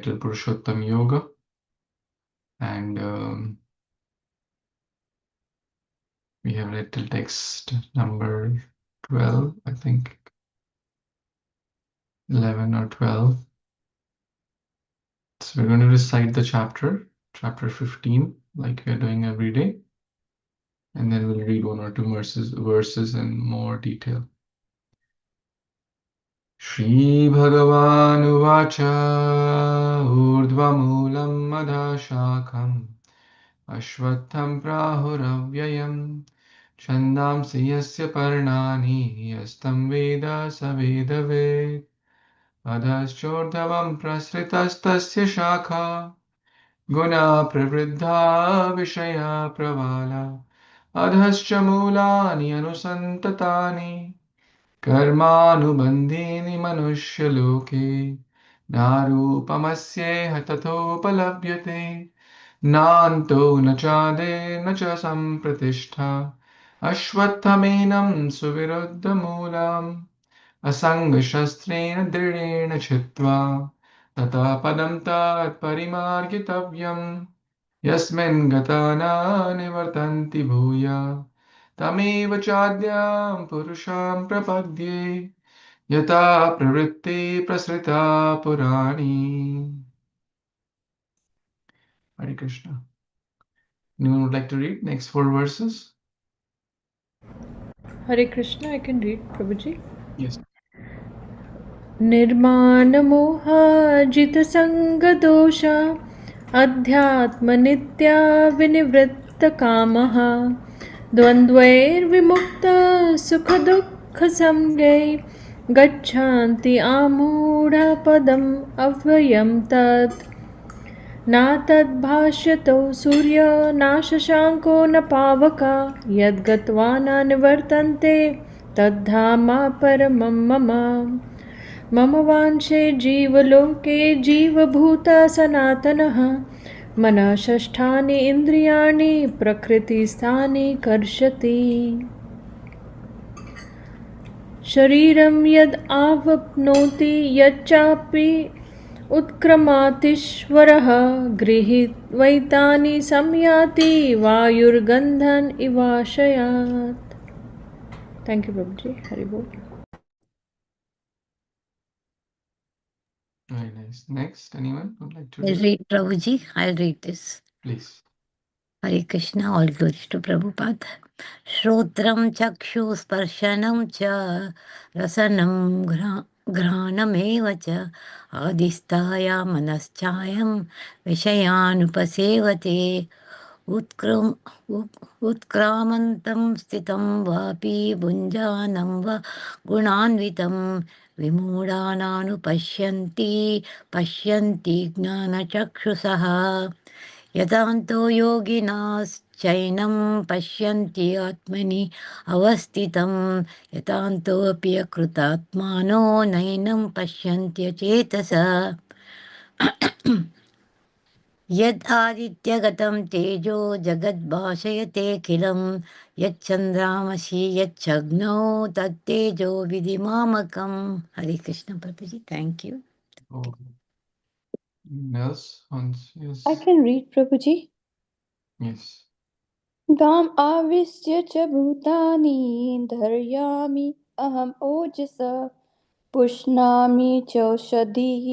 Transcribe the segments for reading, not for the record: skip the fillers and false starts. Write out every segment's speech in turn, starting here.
titled Purushottam Yoga, and we have read till text number 12, I think 11 or 12. So we're going to recite the chapter 15, like we're doing every day, and then we'll read one or two verses in more detail. Shri Bhagavan Uvacha Urdhvamulam Madhashakam Ashvatham Prahuravyayam Chandamsi Yasya Parnani Yastam Veda Savedaved Adhaschordhavam Prasritastasya Shakha Guna Pravriddha Vishaya Pravala Adhascha Mulani Anusantatani कर्मानुबन्धीनि मनुष्यलोके नारूपमस्येह तथोपलभ्यते नान्तो न चादिर्न च सम्प्रतिष्ठा अश्वत्थमेनं सुविरुद्धमूलम् असङ्गशस्त्रेण दृढेन छित्त्वा ततः पदं तत्परिमार्गितव्यम् यस्मिन् गता न निवर्तन्ति भूया तमेव चाद्यां पुरुषां प्रपद्ये यथा प्रवृत्ति प्रसृता पुराणी. Hare Krishna. Anyone would like to read next 4 verses? Hare Krishna, I can read, Prabhuji. Yes. निर्माणमोहाजितसङ्गदोषा अध्यात्मनित्या विनिवृत्तकामः द्वन्द्वैर्विमुक्तः सुखदुःखसंज्ञै गच्छन्ति आमूढपदम् अव्ययं तत् न तद्भाष्यतो सूर्यो न शशाङ्को न पावका यद्गत्वा न निवर्तन्ते तद्धाम परमं मम मम वाञ्छे जीवलोके जीवभूता सनातनः मनः षष्ठानि इन्द्रियाणि प्रकृतिस्थानि कर्षति शरीरं यद् आवाप्नोति यच्चापि उत्क्रमातीश्वरः गृहीत्वैतानि संयाति वायुर्गन्धन् इवाशयात्. Thank you, Prabhuji. Hari Bol. Very nice. Next, anyone would like to I'll read? read, Prabhuji. I'll read this. Please. Hare Krishna, all glories to Prabhupada. Shrotram chakshu sparshanam cha rasanam घ्राणमेव च आदिस्थाय मनश्चायं विषयानुपसेवते उत्क्रामन्तं स्थितं वापि भुञ्जानं वा गुणान्वितं विमूढानानुपश्यन्ति पश्यन्ति ज्ञानचक्षुषः यदान्तो योगिनाश्चैनं पश्यन्ति आत्मनि अवस्थितं यतान्तोऽपि अकृतात्मानो नैनं पश्यन्त्यचेतसा यद् आदित्यगतं तेजो जगद्भाषयतेऽखिलं यच्चन्द्रामसि यच्छग्नौ तत्तेजो विधिमामकम्. हरे कृष्ण प्रभुजी, thank you. Oh. Yes. Yes. I can read, Prabhuji. Yes. गाम् आविश्य च भूतानि धर्यामि अहम् ओजसा पुष्णामि चौषधीः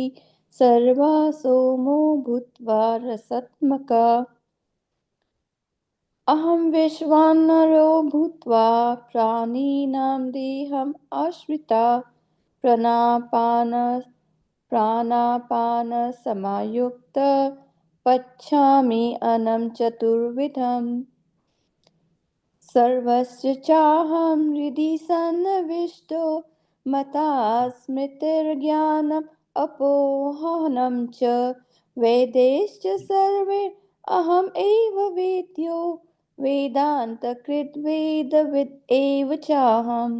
सर्वा सोमो भूत्वा रसत्मका अहं वैश्वानरो भूत्वा प्राणिनां देहम् आश्रिता प्राणापानसमायुक्त पच्छामि अन्नं चतुर्विधम् सर्वस्य चाहं हृदि सन्निविष्टो मता स्मृतिर्ज्ञानम् अपोहनं च वेदैश्च सर्वे अहम् एव वेद्यो वेदान्तकृद्वेदविद् एव चाहम्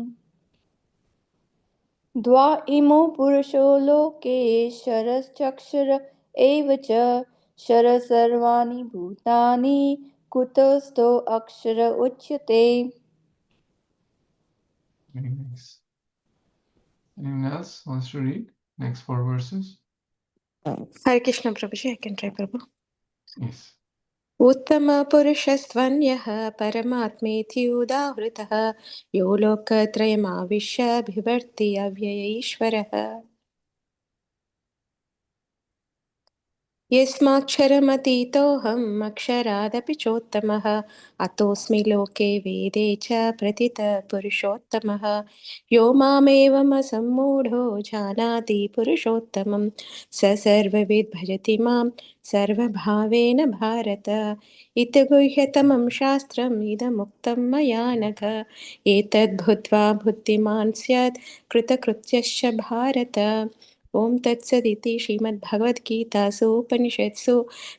द्वा इमो पुरुषो लोकेश्वरश्चक्षुर एव च क्षर सर्वाणि भूतानि कुतस्थो अक्षर उच्यते. Very nice. Anyone else wants to read next 4 verses? Hare Krishna Prabhuji, I can try Prabhu. Yes. उत्तमपुरुषस्त्वन्यः परमात्मेति उदाहृतः यो लोकत्रयमाविश्य बिभर्ति अव्यय ईश्वरः यस्माक्षरमतीतोऽहम् अक्षरादपि चोत्तमः अतोऽस्मि लोके वेदे च प्रतितः पुरुषोत्तमः यो मामेवमसम्मूढो जानाति पुरुषोत्तमं स सर्वविद् भजति मां सर्वभावेन भारत इति गुह्यतमं शास्त्रम् इदमुक्तं मया नघ एतद्भूत्वा बुद्धिमान् स्यात् कृतकृत्यश्च भारत ॐ तत्सदिति श्रीमद्भगवद्गीतासु उपनिषत्सु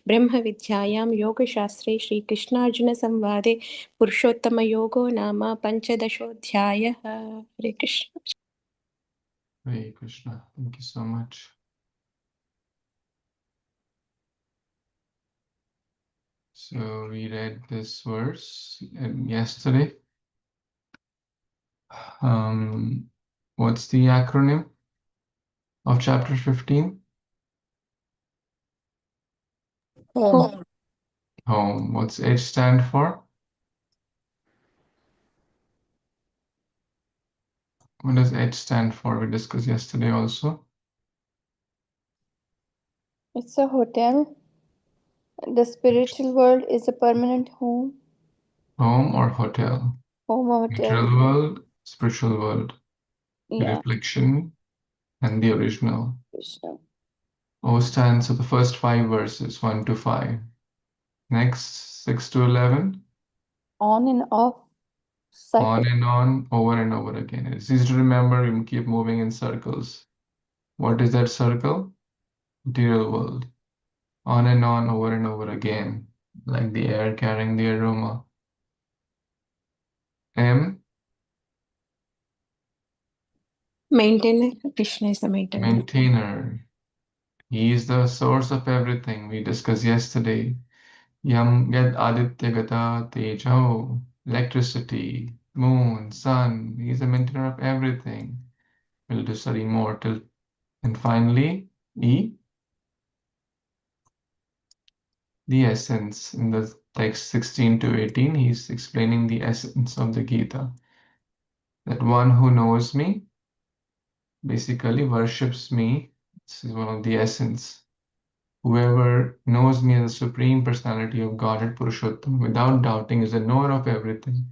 ब्रह्मविद्यायां योगशास्त्रे श्रीकृष्णार्जुनसंवादे पुरुषोत्तमयोगो नाम पञ्चदशोऽध्यायः हरे Krishna Hare Krishna. Thank you so much. So we read this verse yesterday. What's the acronym of chapter 15? Home. Home. What's H stand for? What does H stand for? We discussed yesterday also. It's a hotel. The spiritual world is a permanent home. Home or hotel? Home or Material hotel. world, spiritual world, the Yeah. reflection, and the original. Krishna. O stands for the first 5 verses, 1 to 5. Next, 6 to 11, On and off cycle. on and on, over and over again. It's easy to remember, you keep moving in circles. What is that circle? Material world. On and on, over and over again, like the air carrying the aroma. M, maintainer Krishna is the maintainer maintainer. He is the source of everything we discussed yesterday. Yam Yad Adityagata Tejo, electricity, moon, sun. He is the maintainer of everything. We'll do study more till. And finally, E, the essence. In the text 16 to 18, he's explaining the essence of the Gita. That one who knows me basically worships me. This is one of the essence. Whoever knows me as the Supreme Personality of Godhead Purushottam without doubting is the knower of everything.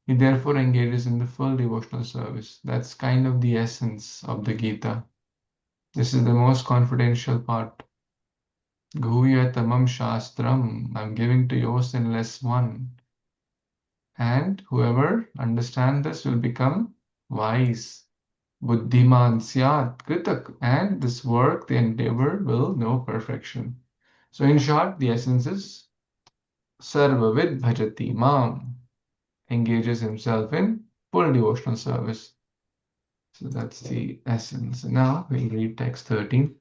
He therefore engages in the full devotional service. That's kind of the essence of the Gita. This is the most confidential part. Guhyatamam Shastram. I'm giving to you sinless one. And whoever understands this will become wise. Buddhiman syat kritak. And this work, the endeavor, will know perfection. So in short, the essence is Sarvavid Bhajati Mam. Engages himself in full devotional service. So that's the essence. Now we'll read text 13.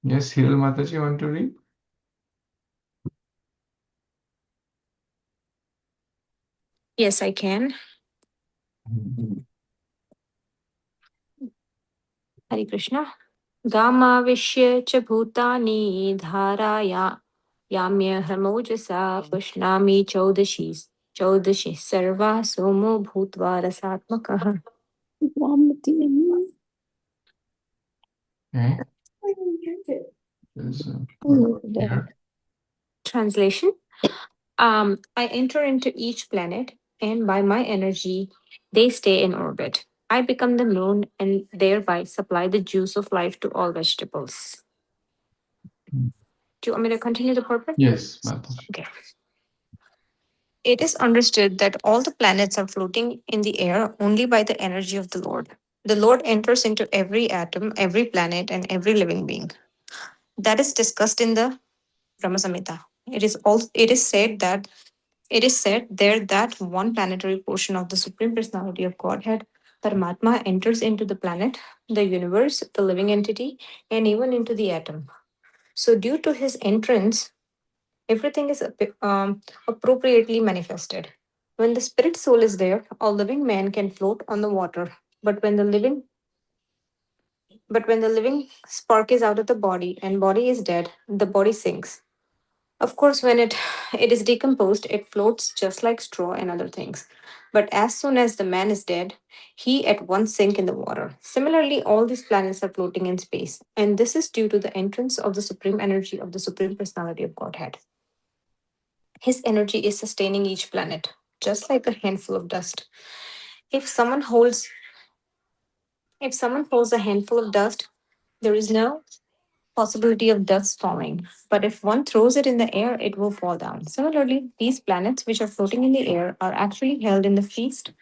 Yes, Hiral Mataji, want to read? Yes, I can. Hare Krishna. Gamavisya cha bhutani dharaya yamya hrmojasa pushnami chaudashi sarva somo bhutva rasatmakah. Okay. There's here. Translation. I enter into each planet, and by my energy, they stay in orbit. I become the moon and thereby supply the juice of life to all vegetables. Do you want me to continue the purport? Yes, Mataji. Okay. It is understood that all the planets are floating in the air only by the energy of the Lord. The Lord enters into every atom, every planet, and every living being. That is discussed in the Brahma Samhita. It is said there that one planetary portion of the Supreme Personality of Godhead, Paramatma, enters into the planet, the universe, the living entity, and even into the atom. So, due to his entrance, everything is appropriately manifested. When the spirit soul is there, a living man can float on the water. But when the living But when the living spark is out of the body and body is dead, the body sinks. Of course, when it is decomposed, it floats just like straw and other things. But as soon as the man is dead, he at once sink in the water. Similarly, all these planets are floating in space, and this is due to the entrance of the supreme energy of the supreme personality of Godhead. His energy is sustaining each planet, just like a handful of dust. If someone holds if someone holds a handful of dust, there is no possibility of dust falling. But if one throws it in the air, it will fall down. Similarly, these planets, which are floating in the air, are actually held in the feast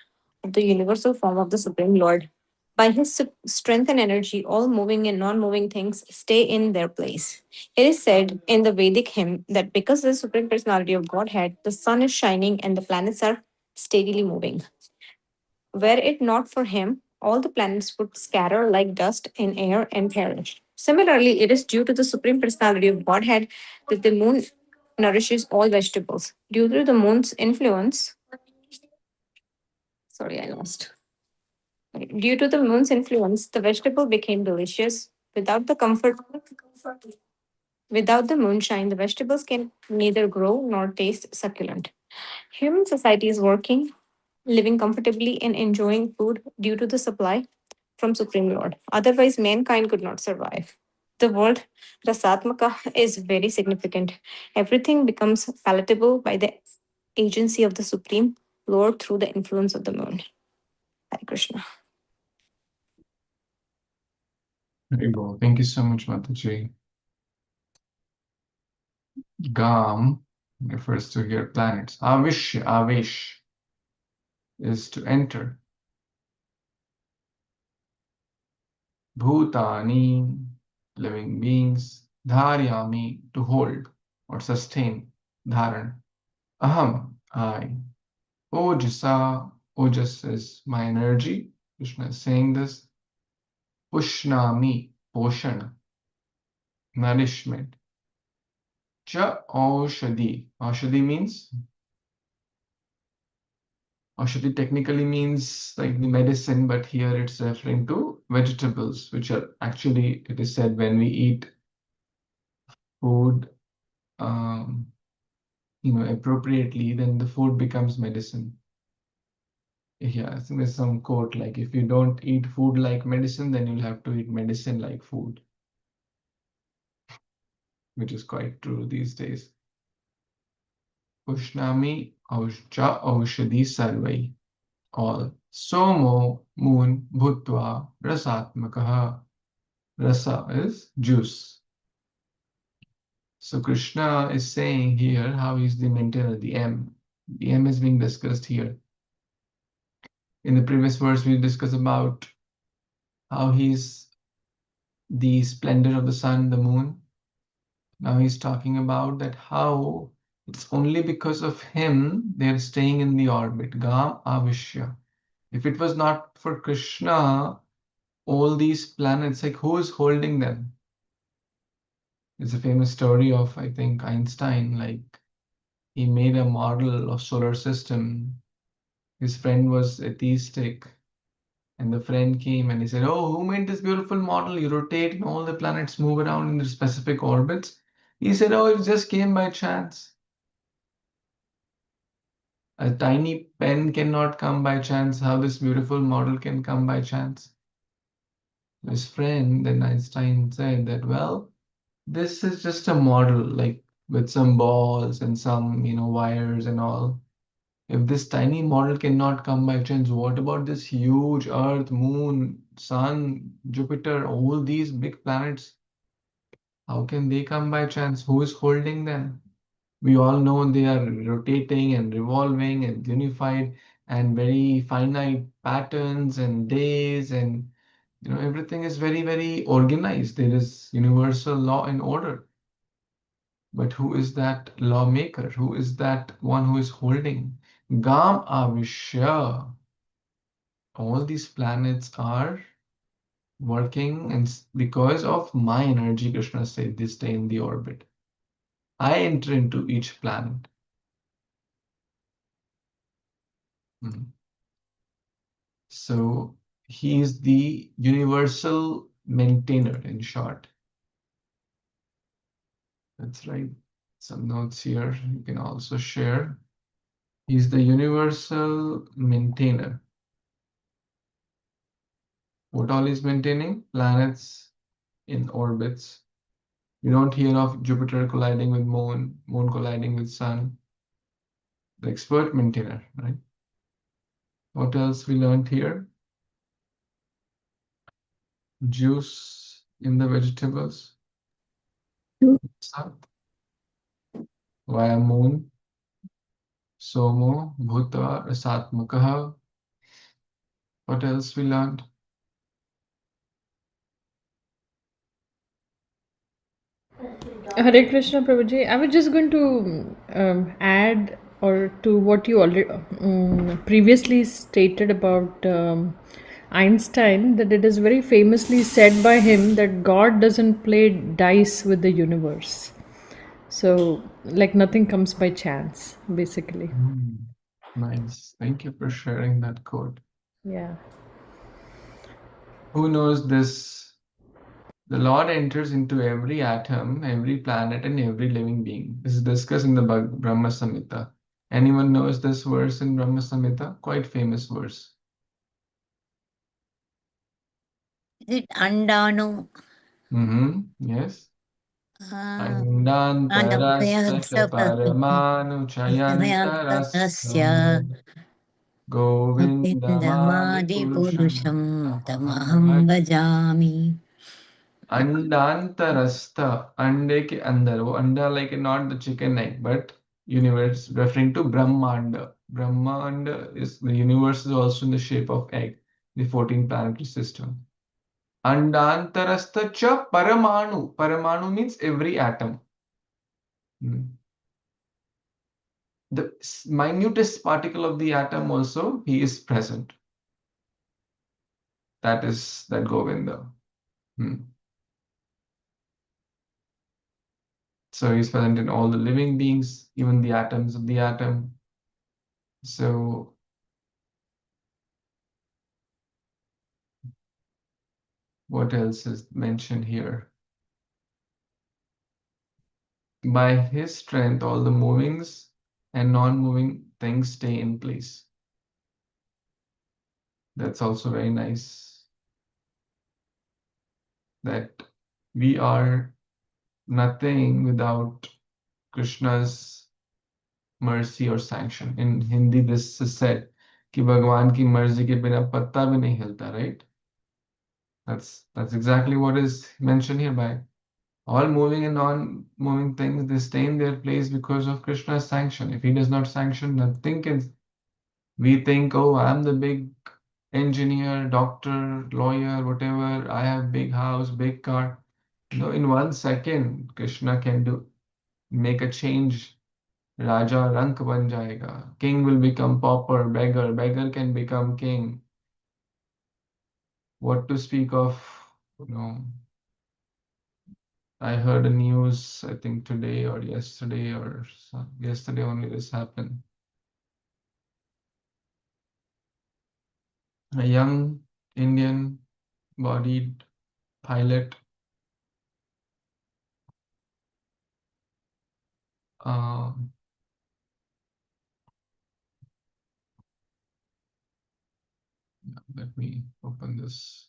of the universal form of the Supreme Lord. By his strength and energy, all moving and non moving things stay in their place. It is said in the Vedic hymn that because of the Supreme Personality of Godhead, the sun is shining and the planets are steadily moving. Were it not for him, all the planets would scatter like dust in air and perish. Similarly, it is due to the Supreme Personality of Godhead that the moon nourishes all vegetables. Due to the moon's influence, sorry, I lost. Due to the moon's influence, the vegetable became delicious. Without the moonshine, the vegetables can neither grow nor taste succulent. Human society is working, living comfortably, and enjoying food due to the supply from Supreme Lord. Otherwise, mankind could not survive. The word Rasatmaka is very significant. Everything becomes palatable by the agency of the Supreme Lord through the influence of the moon. Hare Krishna. Very well. Thank you so much, Mataji. Gam refers to here planets. Avish is to enter. Bhutani, living beings. Dharyami, to hold or sustain. Dharan. Aham, I. Ojasa, Ojas is my energy. Krishna is saying this. Pushnami, Poshan, nourishment. Cha Aushadhi. Aushadhi means? Aushadhi technically means like the medicine, but here it's referring to vegetables, which are actually, it is said, when we eat food, appropriately, then the food becomes medicine. Yeah, I think there's some quote like, if you don't eat food like medicine, then you'll have to eat medicine like food, which is quite true these days. Ushnami Aushcha Aushadhi Sarvai. All. Somo moon bhutva rasatmakaha. Rasa is juice. So Krishna is saying here how he's the maintainer, the M. The M is being discussed here. In the previous verse, we discussed about how he's the splendor of the sun, the moon. Now he's talking about that how it's only because of him they're staying in the orbit. Gam Avishya. If it was not for Krishna, all these planets, like who is holding them? It's a famous story of, I think, Einstein, like he made a model of solar system. His friend was atheistic, and the friend came and he said, "Oh, who made this beautiful model? You rotate and all the planets move around in their specific orbits." He said, "Oh, it just came by chance. A tiny pen cannot come by chance. How this beautiful model can come by chance?" His friend, then Einstein said that, well, this is just a model, like with some balls and some, wires and all. If this tiny model cannot come by chance, what about this huge Earth, Moon, Sun, Jupiter, all these big planets? How can they come by chance? Who is holding them? We all know they are rotating and revolving and unified and very finite patterns and days, and everything is very, very organized. There is universal law and order. But who is that lawmaker? Who is that one who is holding? Gam Avishya. All these planets are working, and because of my energy, Krishna said, they stay in the orbit. I enter into each planet. So he is the universal maintainer in short. Let's write some notes here. You can also share. He's the universal maintainer. What all is maintaining? Planets in orbits. You don't hear of Jupiter colliding with Moon, Moon colliding with Sun. The expert maintainer, right? What else we learned here? Juice in the vegetables. Sat. Via Moon. Somo, Bhuta, Rasatmakaha. What else we learned? Hare Krishna Prabhuji. I was just going to add or to what you already previously stated about Einstein, that it is very famously said by him that God doesn't play dice with the universe. So, like nothing comes by chance, basically. Nice. Thank you for sharing that quote. Yeah. Who knows this? The Lord enters into every atom, every planet, and every living being. This is discussed in the Brahma Samhita. Anyone knows this verse in Brahma Samhita? Quite famous verse. Is it Andano? Yes. Uh, Andantarastha cha paramanu Tasya chayantarastham Govindamadi Govindamadi purusham Purusham tamaham Tamaham Bhajami. Andantarastha, ande ke andar. वो अंडा like not the chicken egg, but universe, referring to Brahmanda. Brahmanda is the universe is also in the shape of egg, the 14 planetary system. Andantarastha cha paramanu. Paramanu means every atom. The minutest particle of the atom also, he is present. That is that Govinda. So he's present in all the living beings, even the atoms of the atom. So what else is mentioned here? By his strength, all the movings and non-moving things stay in place. That's also very nice. That we are nothing without Krishna's mercy or sanction. In Hindi, this is said कि भगवान की मर्जी के बिना पत्ता भी नहीं हिलता, right? That's exactly what is mentioned here by all moving and non-moving things. They stay in their place because of Krishna's sanction. If he does not sanction, nothing can. We think, oh, I'm the big engineer, doctor, lawyer, whatever. I have big house, big car. No, in 1 second, Krishna can make a change. Raja rank ban jayega. King will become pauper, beggar. Beggar can become king. What to speak of, you know, I heard a news, I think today or yesterday or yesterday only this happened. A young Indian bodied pilot let me open this.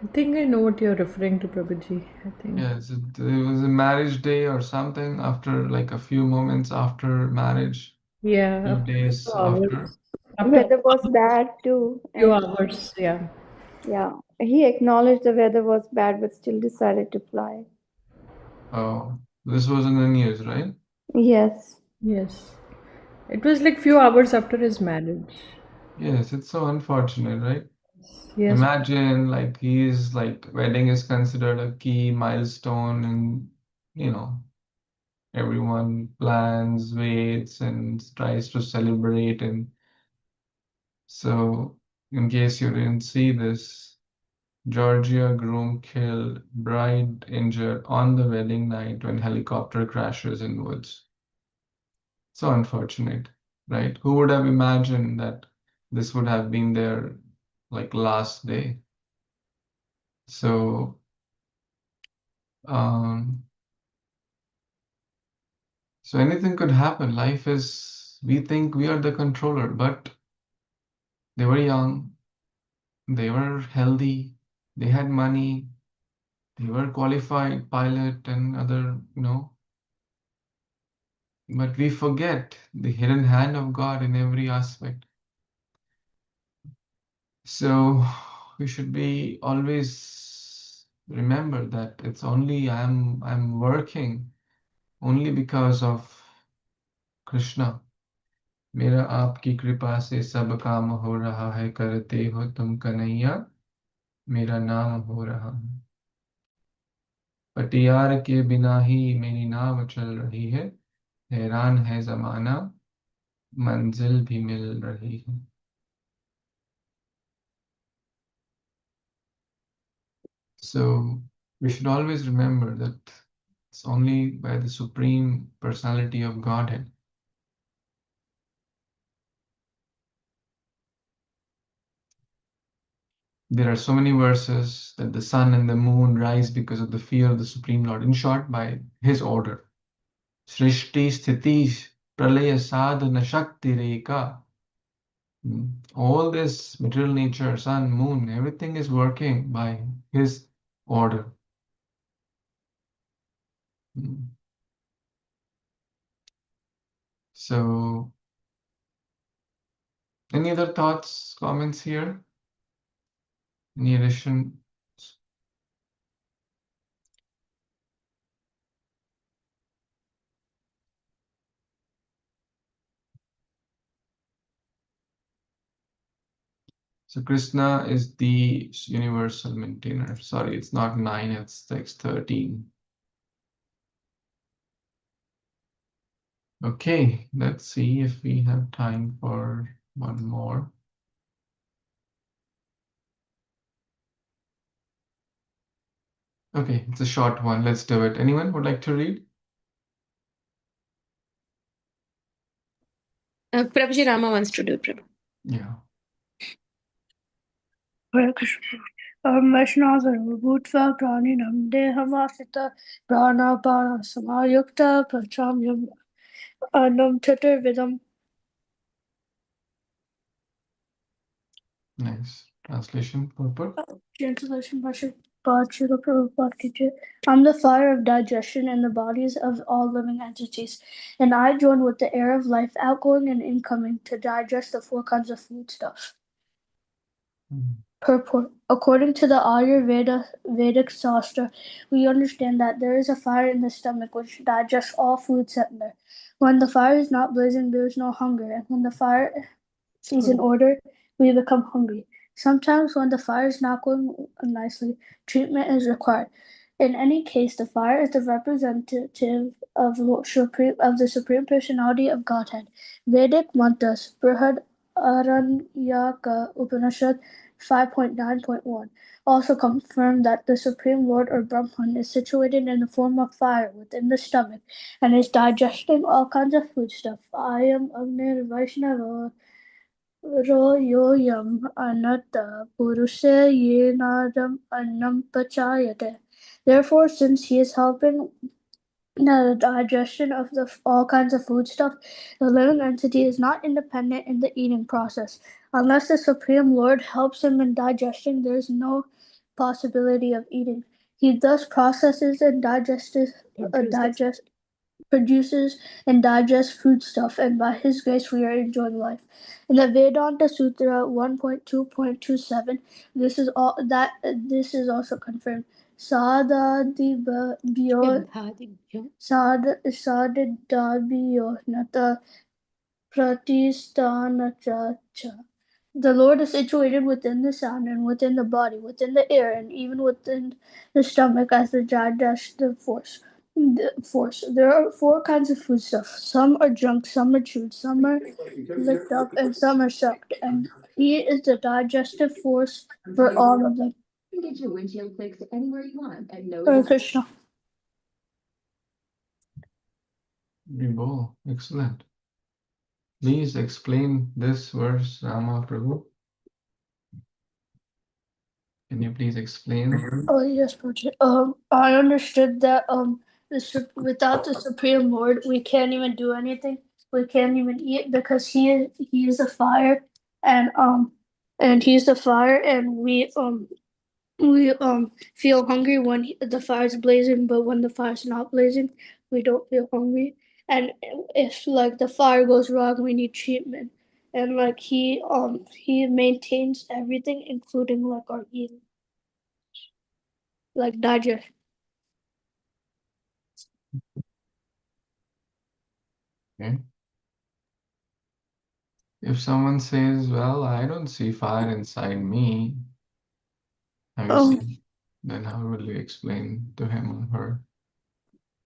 I think I know what you're referring to, Prabhuji. I think. Yes, it was a marriage day or something after like a few moments after marriage, Yeah, few after a few days after. hours. After Weather was bad too, few and hours, yeah. yeah, he acknowledged the weather was bad, but still decided to fly. Oh, this was in the news, right? Yes. Yes. It was like few hours after his marriage. Yes, it's so unfortunate, right? Yes. Imagine like he's like wedding is considered a key milestone and you know everyone plans, waits and tries to celebrate and so in case you didn't see this, Georgia groom killed, bride injured on the wedding night when helicopter crashes in woods. So unfortunate, right? Who would have imagined that this would have been their like last day? So um, so anything could happen. Life is, we think we are the controller, but they were young, they were healthy, they had money, they were qualified pilot and other, but we forget the hidden hand of God in every aspect. So we should be always remember that it's only I'm working only because of Krishna. मेरा आपकी कृपा से सब काम हो रहा है करते हो तुम कन्हैया मेरा नाम हो रहा है पटियार के बिना ही मेरी नाव चल रही है हैरान है जमाना मंजिल भी मिल रही है So we should always remember that it's only by the Supreme Personality of Godhead. There are so many verses that the sun and the moon rise because of the fear of the Supreme Lord. In short, by His order. Srishti Sthiti Pralaya Sadhana Shakti Reka. All this material nature, sun, moon, everything is working by His order. So, any other thoughts, comments here? Any addition? So Krishna is the universal maintainer. Sorry, it's not 9, it's 13. Okay, let's see if we have time for one more. Okay, it's a short one. Let's do it. Anyone would like to read? Prabhuji Rama wants to do Prabhu. Yeah. Hare Krishna. Vaishnava Bhutva Praninam Dehamvasita Pranapana Samayukta Prachamyam Anam Chaturvidam. Nice. Translation, purport. Translation by Srila Prabhupada ki jai. I'm the fire of digestion in the bodies of all living entities, and I join with the air of life outgoing and incoming to digest the 4 kinds of food stuff. Purport. According to the Ayurveda Vedic Shastra, we understand that there is a fire in the stomach which digests all food sent there. When the fire is not blazing, there is no hunger, and when the fire is in order, we become hungry. Sometimes, when the fire is not going nicely, treatment is required. In any case, the fire is the representative of the Supreme Personality of Godhead. Vedic mantras, Brihad Aranyaka Upanishad 5.9.1 also confirm that the Supreme Lord or Brahman is situated in the form of fire within the stomach and is digesting all kinds of foodstuff. I am Agni Vaishnava Royoyam Anatta Purusha Yenadam Annam Pachayate. Therefore, since he is helping the digestion of all kinds of foodstuff, the living entity is not independent in the eating process. Unless the Supreme Lord helps him in digestion, there is no possibility of eating. He thus processes and produces and digests foodstuff, and by his grace we are enjoying life. In the Vedanta Sutra 1.2.27, this is also confirmed. Sadadabhyo nata pratistanacha. The Lord is situated within the sound and within the body, within the air, and even within the stomach as the digestive force. There are 4 kinds of foodstuff. Some are drunk, some are chewed, some are licked up, and some are sucked. And He is the digestive force for all of them. Hare Krishna. Vibho, excellent. Please explain this verse, Rama Prabhu. Can you please explain? Oh yes, Prabhuji. I understood that without the Supreme Lord, we can't even do anything. We can't even eat because he is a fire, and he's the fire, and we feel hungry when the fire's blazing, but when the fire's not blazing, we don't feel hungry. And if like the fire goes wrong, we need treatment. And like he maintains everything, including like our eating, like digestion. Okay. If someone says, well, I don't see fire inside me, have you Um, seen? Then how will you explain to him or her?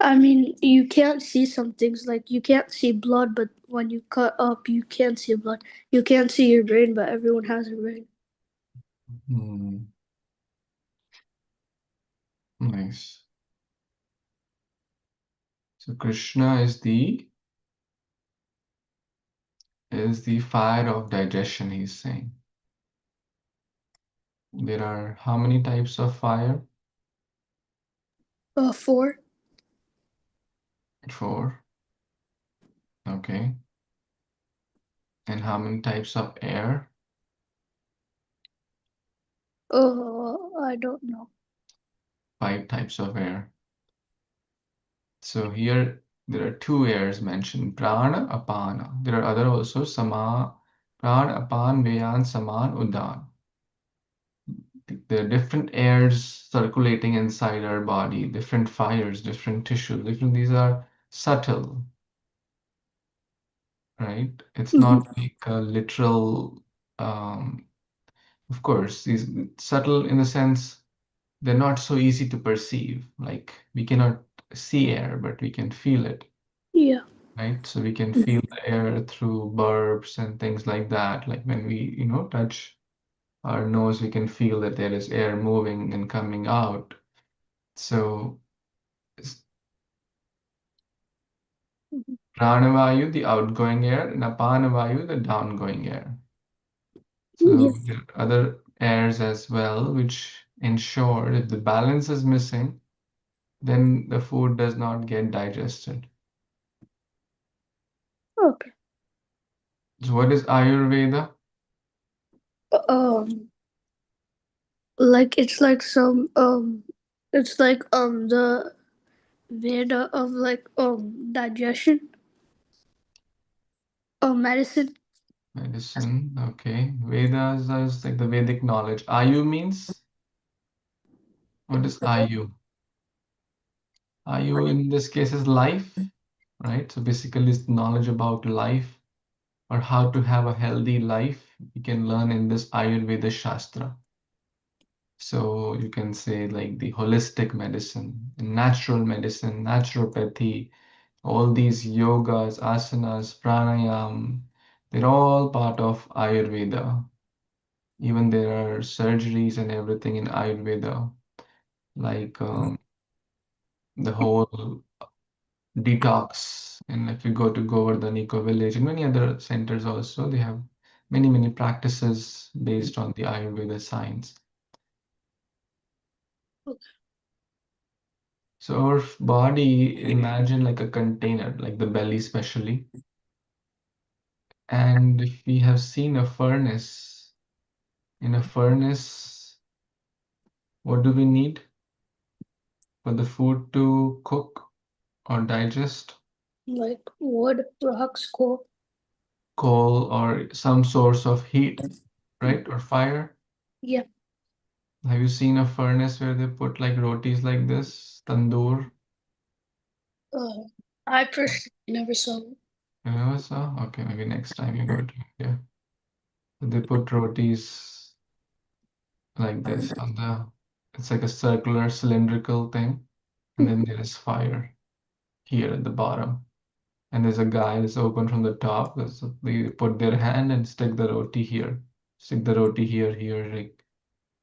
I mean, you can't see some things like you can't see blood, but when you cut up, you can see blood. You can't see your brain, but everyone has a brain. Hmm. Nice. So Krishna is the fire of digestion, he's saying. There are how many types of fire? 4. Four. Okay. And how many types of air? I don't know. 5 types of air. So here there are 2 airs mentioned, prana, apana. There are other also, sama, prana, apan, vyan, saman, udan. There are different airs circulating inside our body, different fires, different tissues, different, these are subtle, right? It's not like a literal, of course, these subtle in the sense they're not so easy to perceive. Like we cannot see air, but we can feel it, Yeah. right? So we can feel the air through burps and things like that. Like when we, touch our nose, we can feel that there is air moving and coming out. So pranavayu, the outgoing air, and apanavayu, the downgoing air. So Yes. there are other airs as well, which ensure if the balance is missing, then the food does not get digested. Okay. So what is Ayurveda? Um, like it's like the Veda of like digestion, medicine. Medicine, okay. Vedas is like the Vedic knowledge. Ayu means, what is Ayu? Ayu in this case is life, right? So basically it's knowledge about life or how to have a healthy life. You can learn in this Ayurveda Shastra. So you can say like the holistic medicine, natural medicine, naturopathy, all these yogas, asanas, pranayam, they're all part of Ayurveda. Even there are surgeries and everything in Ayurveda, like the whole detox. And if you go to Govardhan Eco Village and many other centers also, they have many, many practices based on the Ayurveda science. So our body, imagine like a container, like the belly especially. And if we have seen a furnace, in a furnace, what do we need for the food to cook or digest? Like wood, rocks, coal. Coal or some source of heat, right? Or fire. Yeah. Have you seen a furnace where they put like rotis like this, tandoor? Uh, I personally never saw it. You never saw? Okay, maybe next time you go to India. So they put rotis like this on the, it's like a circular cylindrical thing, and then there is fire here at the bottom. And there's a guy that's open from the top. They put their hand and stick the roti here. Stick the roti here, here, like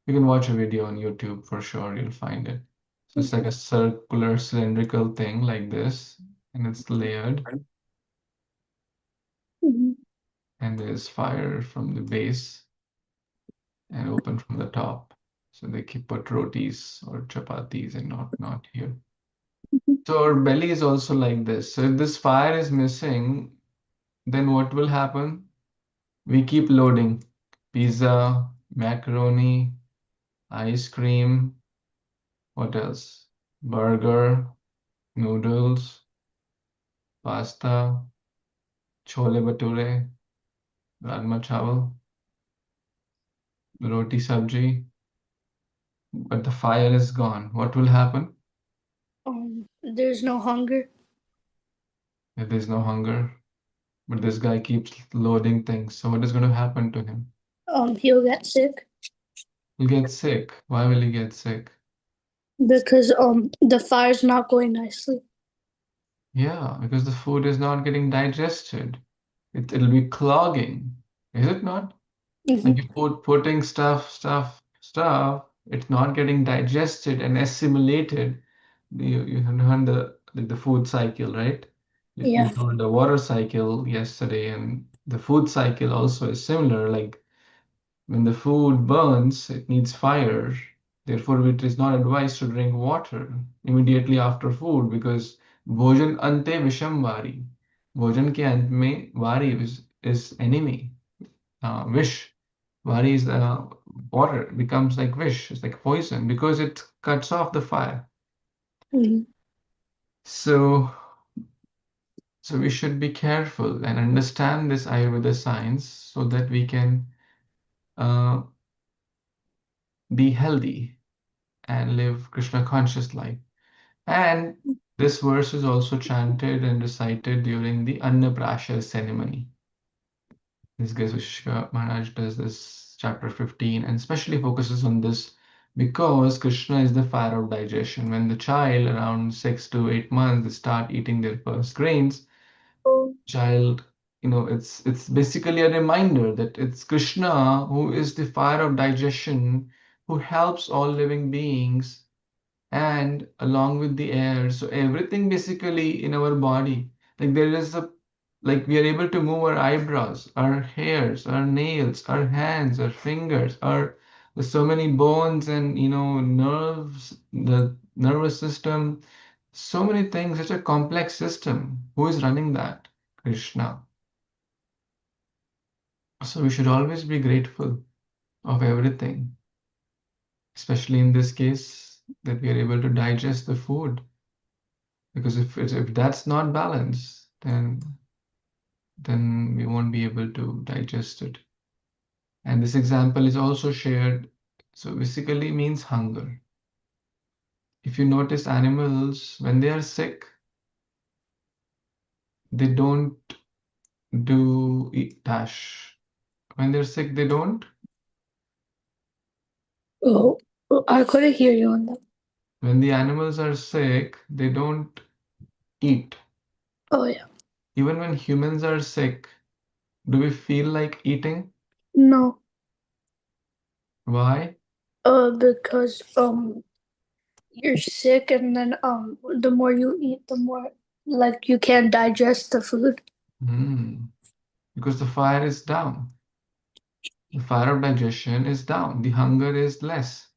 You can watch a video on YouTube for sure, you'll find it. So it's like a circular cylindrical thing like this, and it's layered, Mhm. and there's fire from the base and open from the top. So they keep put rotis or chapatis and not here. So our belly is also like this. So if this fire is missing, then what will happen? We keep loading pizza, macaroni, ice cream, what else? Burger, noodles, pasta, chole bhature, rajma chawal, roti sabji. But the fire is gone. What will happen There's no hunger. if there's no hunger? But this guy keeps loading things. So what is going to happen to him? He'll get sick He'll get sick. Why will he get sick? because the fire's not going nicely. Yeah, because the food is not getting digested. It'll be clogging, is it not? Like Mhm. you putting stuff, it's not getting digested and assimilated. You learned the food cycle, right? You Yeah. learned the water cycle yesterday, and the food cycle also is similar. Like when the food burns, it needs fire. Therefore, it is not advised to drink water immediately after food because भोजन अंते विषम वारी. भोजन के अंत में वारी is enemy. Wish. Vari is the water becomes like wish. It's like poison because it cuts off the fire. Mhm. So so we should be careful and understand this Ayurveda science so that we can uh, be healthy and live Krishna conscious life. And this verse is also chanted and recited during the Annaprasha ceremony. This Gashishka Maharaj does this chapter 15 and especially focuses on this because Krishna is the fire of digestion. When the child around 6 to 8 months they start eating their first grains, child, it's basically a reminder that it's Krishna who is the fire of digestion, who helps all living beings and along with the air. So everything basically in our body, like there is a like we are able to move our eyebrows, our hairs, our nails, our hands, our fingers, our there's so many bones and nerves, the nervous system, so many things, such a complex system. Who is running that? Krishna. So we should always be grateful of everything, especially in this case that we are able to digest the food. Because if that's not balanced, then we won't be able to digest it. And this example is also shared. So basically means hunger. If you notice animals, when they are sick, they don't do eat dash. When they're sick, they don't. Oh, I couldn't hear you on that. When the animals are sick, they don't eat. Oh yeah. Even when humans are sick, do we feel like eating? No. Why? Because you're sick and then the more you eat, the more like you can't digest the food. Hmm. Because the fire is down. The fire of digestion is down. The hunger is less.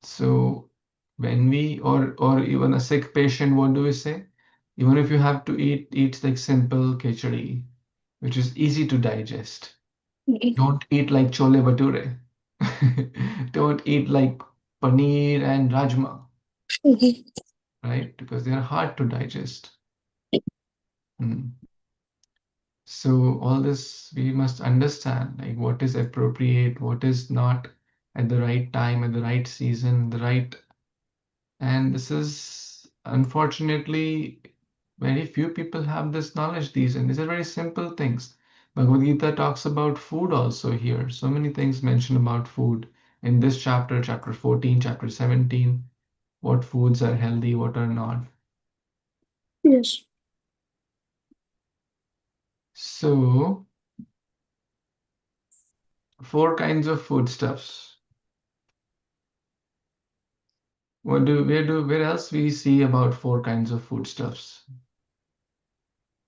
So when we or even a sick patient, what do we say? Even if you have to eat like simple khichdi, which is easy to digest. Mhm. Don't eat like chole bhature. Don't eat like paneer and rajma, Mhm. right? Because they are hard to digest. Hmm. So all this we must understand, like what is appropriate, what is not at the right time, at the right season, the right. And this is unfortunately very few people have this knowledge these, and these are very simple things. Bhagavad Gita talks about food also here. So many things mentioned about food in this chapter, chapter 14, chapter 17, what foods are healthy, what are not. Yes. So 4 kinds of foodstuffs. Where else we see about 4 kinds of foodstuffs?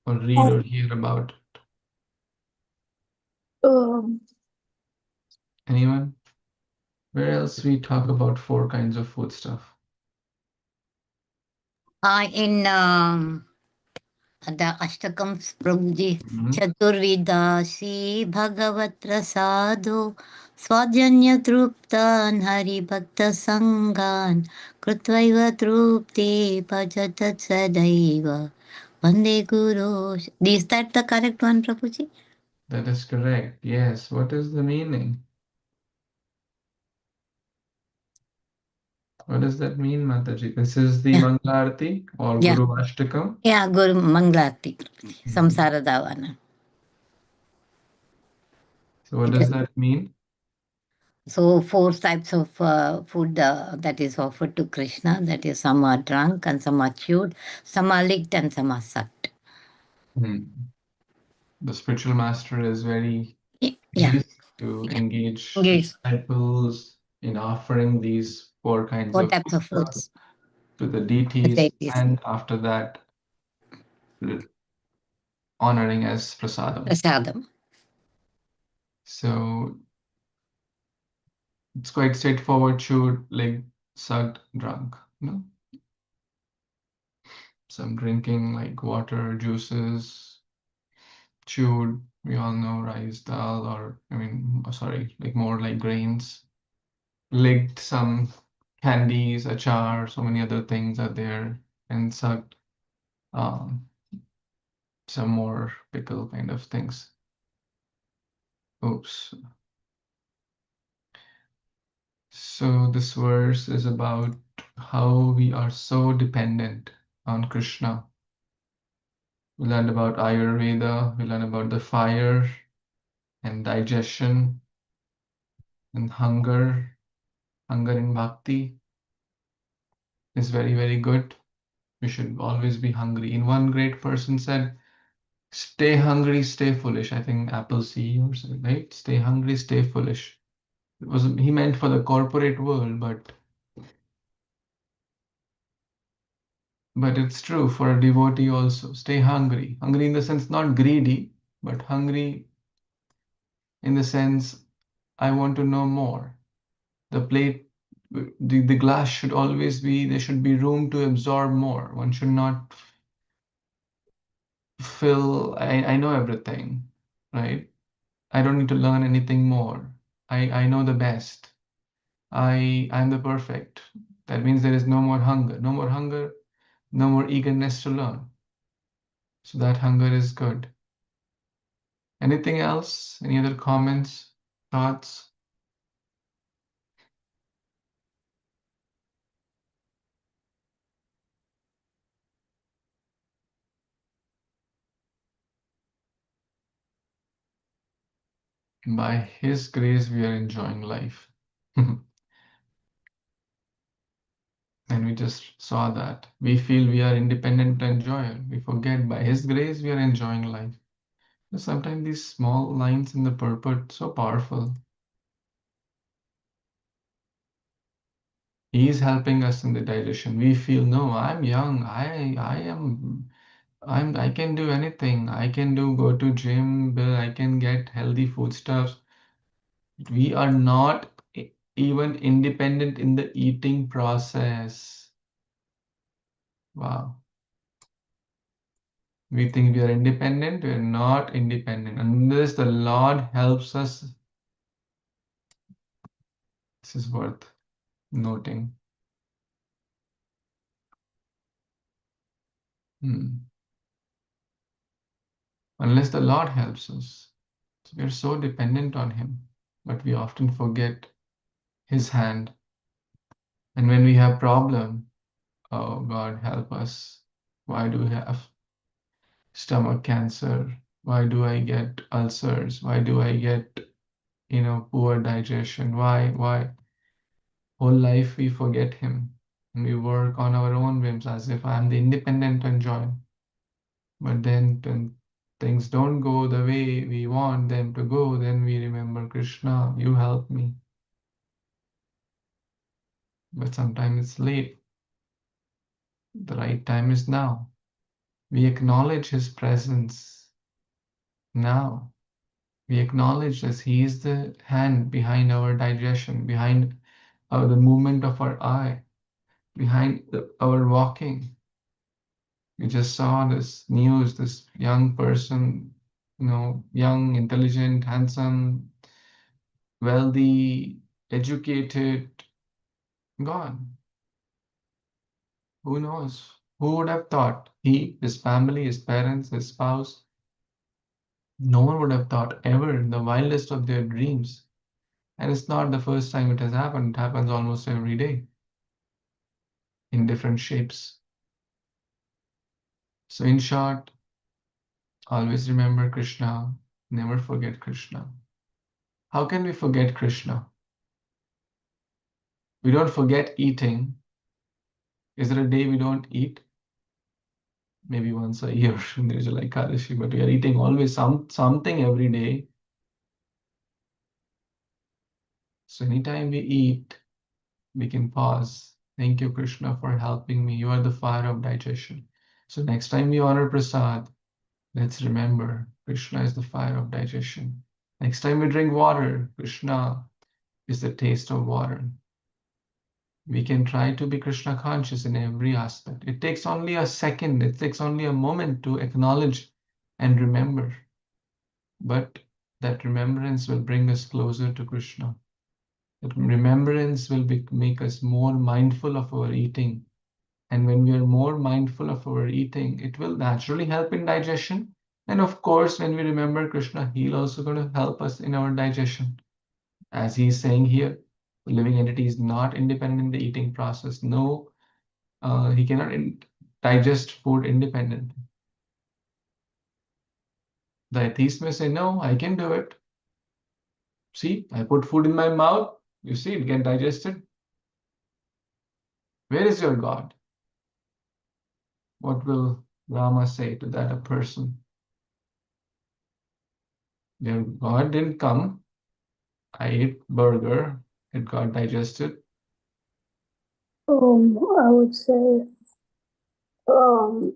Or read or hear about it? Anyone? Where else we talk about 4 kinds of foodstuff? In the Ashtakams, Prabhuji, Mhm. Chaturvidasi Bhagavat Prasado Swajanya Truptan Hari Bhakta Sangan Krutvaiva Trupte Bhajatat Sadaiva Vande Guru. Is that the correct one, Prabhuji? That is correct. Yes. What is the meaning? What does that mean, Mataji? This is the Yeah. Mangalarti or Yeah. Guru Ashtakam? Yeah, Guru Mangalati, Mhm. Samsara Davana. So what does that mean? So 4 types of food that is offered to Krishna. That is, some are drunk and some are chewed, some are licked and some are sucked. The spiritual master is very Yeah. pleased to engage his Engage disciples in offering these 4 kinds 4 of types of foodstuff foods. to the The deities, deities. and after that, honoring as prasadam. Prasadam. So it's quite straightforward: chewed, licked, sucked, drunk. No, some drinking like water, juices, chewed. We all know rice, dal, or sorry, like more like grains. Licked, some candies, achar, so many other things are there, and sucked, um, some more pickle kind of things. Oops. So this verse is about how we are so dependent on Krishna. We learned about Ayurveda, we learned about the fire and digestion and hunger. Hunger in bhakti is very, very good. We should always be hungry. In one great person said, stay hungry, stay foolish. I think Apple CEO said, right? Stay hungry, stay foolish. He meant for the corporate world, but it's true for a devotee also. Stay hungry. Hungry in the sense not greedy, but hungry in the sense I want to know more. The plate, the glass should always be, there should be room to absorb more. One should not fill, I know everything, right? I don't need to learn anything more. I know the best. I'm the perfect. That means there is no more hunger. No more hunger, no more eagerness to learn. So that hunger is good. Anything else? Any other comments, thoughts? By His grace, we are enjoying life. And we just saw that. We feel we are independent to enjoy it. We forget by His grace, we are enjoying life. Sometimes these small lines in the purport so powerful. He is helping us in the digestion. We feel, no, I'm young. I can do anything. I can go to gym, I can get healthy foodstuffs. We are not even independent in the eating process. Wow. We think we are independent. We are not independent. Unless the Lord helps us, this is worth noting. Unless the Lord helps us. So we are so dependent on Him, but we often forget His hand. And when we have problem, oh God, help us. Why do we have stomach cancer? Why do I get ulcers? Why do I get, poor digestion? Why? Whole life we forget Him and we work on our own whims as if I'm the independent to enjoy. But then things don't go the way we want them to go, then we remember Krishna, you help me. But sometimes it's late. The right time is now. We acknowledge His presence now. We acknowledge that He is the hand behind our digestion, behind the movement of our eye, behind our walking. We just saw this news, this young person, young, intelligent, handsome, wealthy, educated, gone. Who knows? Who would have thought? He, his family, his parents, his spouse, no one would have thought ever in the wildest of their dreams. And it's not the first time it has happened. It happens almost every day in different shapes. So, in short, always remember Krishna, never forget Krishna. How can we forget Krishna? We don't forget eating. Is there a day we don't eat? Maybe once a year, there's a like Kadashi, but we are eating always something every day. So anytime we eat, we can pause. Thank you, Krishna, for helping me. You are the fire of digestion. So next time we honor Prasad, let's remember Krishna is the fire of digestion. Next time we drink water, Krishna is the taste of water. We can try to be Krishna conscious in every aspect. It takes only a second, it takes only a moment to acknowledge and remember. But that remembrance will bring us closer to Krishna. That remembrance will make us more mindful of our eating. And when we are more mindful of our eating, it will naturally help in digestion. And of course, when we remember Krishna, He'll also going to help us in our digestion. As He's saying here, the living entity is not independent in the eating process. No, he cannot digest food independently. The atheist may say, no, I can do it. See, I put food in my mouth. You see, it get digested. Where is your God? What will Rama say to that a person? Their God didn't come. I ate burger. It got digested. I would say, um,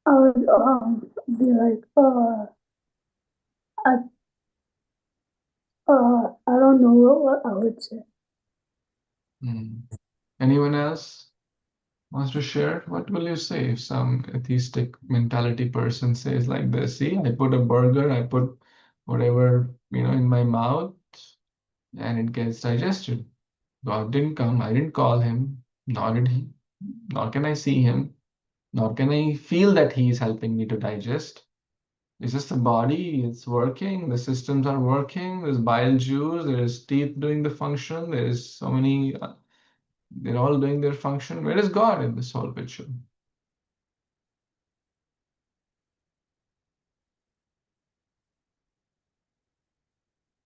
I would be like, I, I don't know what I would say. Anyone else wants to share? What will you say if some atheistic mentality person says like this? See, I put a burger, I put whatever, in my mouth, and it gets digested. God didn't come, I didn't call him, nor did he, nor can I see him, nor can I feel that he is helping me to digest. It's just the body, it's working, the systems are working, there's bile juice, there's teeth doing the function, there's so many, they're all doing their function. Where is God in this whole picture?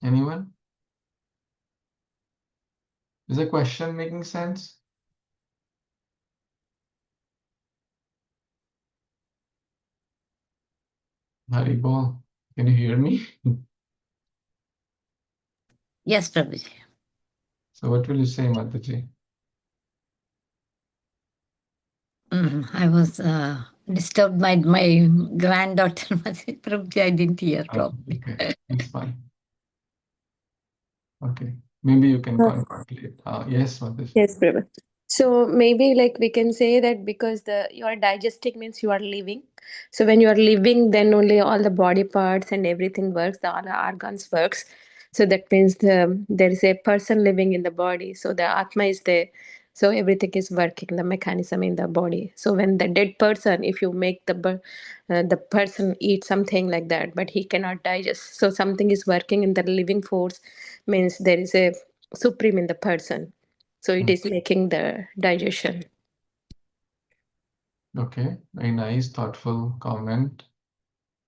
Anyone? Is the question making sense? Haribol, can you hear me? Yes, Prabhuji. So what will you say, Mataji? I was disturbed by my granddaughter. Prabhuji, I didn't hear properly. Okay, that's fine. Okay, maybe you can contemplate. Yes, Mataji. Yes, Prabha. So maybe like we can say that because you are digesting means you are living. So when you are living, then only all the body parts and everything works, all the organs works. So that means there is a person living in the body. So the Atma is there. So everything is working, the mechanism in the body. So when the dead person, if you make the person eat something like that, but he cannot digest. So something is working in the living force means there is a supreme in the person, so it is making the digestion. Okay, very nice, thoughtful comment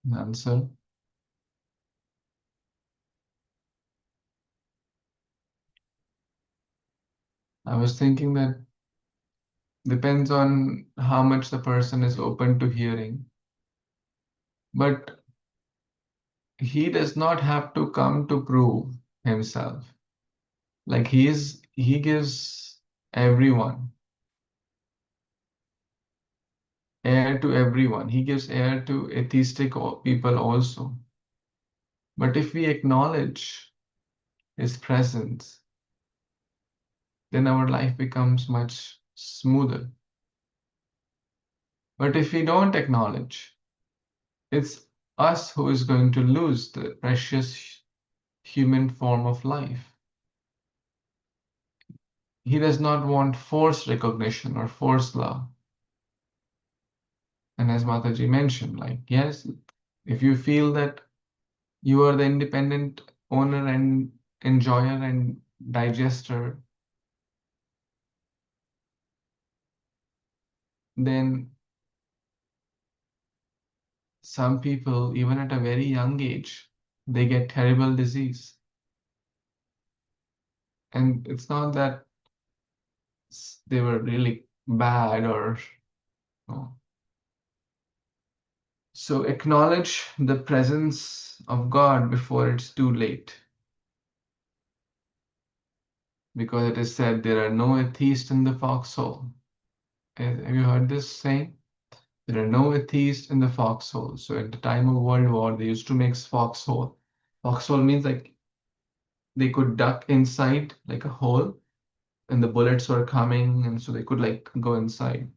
and answer. I was thinking that depends on how much the person is open to hearing. But he does not have to come to prove himself. Like he gives everyone, air to everyone. He gives air to atheistic people also. But if we acknowledge his presence, then our life becomes much smoother. But if we don't acknowledge, it's us who is going to lose the precious human form of life. He does not want forced recognition or forced love. And as Mataji mentioned, like, yes, if you feel that you are the independent owner and enjoyer and digester, then some people, even at a very young age, they get terrible disease. And it's not that they were really bad or no. So acknowledge the presence of God before it's too late. Because it is said there are no atheists in the foxhole. Have you heard this saying? There are no atheists in the foxhole. So at the time of World War, they used to make foxhole. Foxhole means like they could duck inside like a hole and the bullets were coming, and so they could like go inside.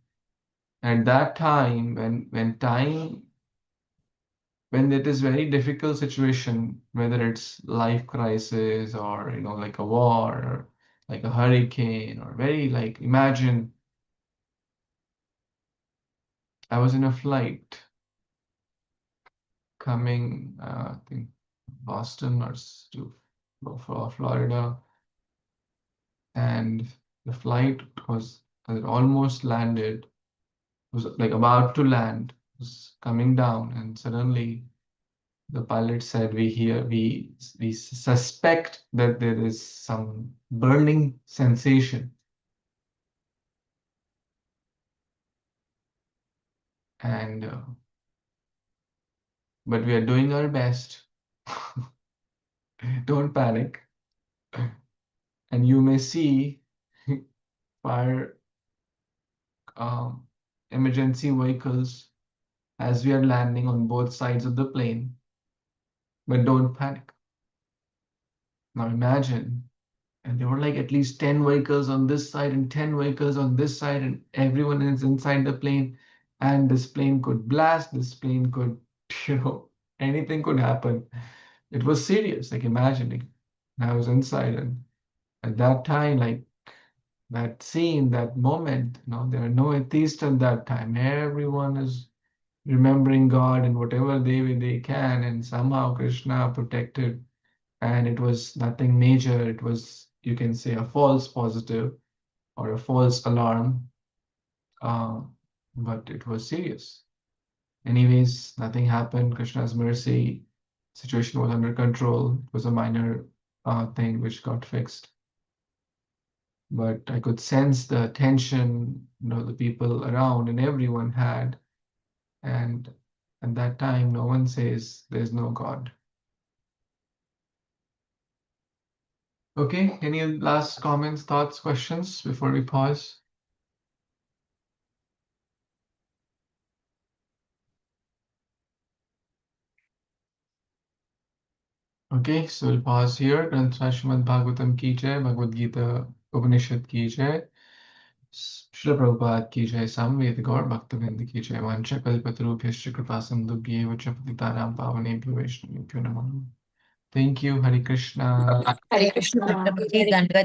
At that time, when it is very difficult situation, whether it's life crisis or like a war or like a hurricane or very like imagine I was in a flight coming, I think Boston or to Florida, and the flight was it almost landed, was like about to land, was coming down, and suddenly the pilot said, we suspect that there is some burning sensation, and but we are doing our best. Don't panic, and you may see fire um, emergency vehicles as we are landing on both sides of the plane, but don't panic. Now imagine, and there were like at least 10 vehicles on this side and 10 vehicles on this side, and everyone is inside the plane, and this plane could blast, this plane could, anything could happen. It was serious, like imagining. I was inside, and at that time, like that scene, that moment, there are no atheists at that time. Everyone is remembering God in whatever they can, and somehow Krishna protected, and it was nothing major. It was, you can say, a false positive or a false alarm, uh, but it was serious. Anyways, nothing happened. Krishna's mercy, situation was under control. It was a minor thing which got fixed. But I could sense the tension, the people around and everyone had. And at that time, no one says there's no God. Okay, any last comments, thoughts, questions before we pause? Okay, so we'll pause here. Granth Srimad Bhagavatam ki jai, Bhagavad Gita Upanishad ki jai, Srila Prabhupada ki jai, Samved Gaur Bhaktavind ki jai, Vancha Kalpatarubhyascha Kripa Sindhubhyev cha Patitanam Pavanebhyo Vaishnavebhyo Namo Namaha. Thank you. Hare Krishna. Hare Krishna. Prabhuji, Dandavat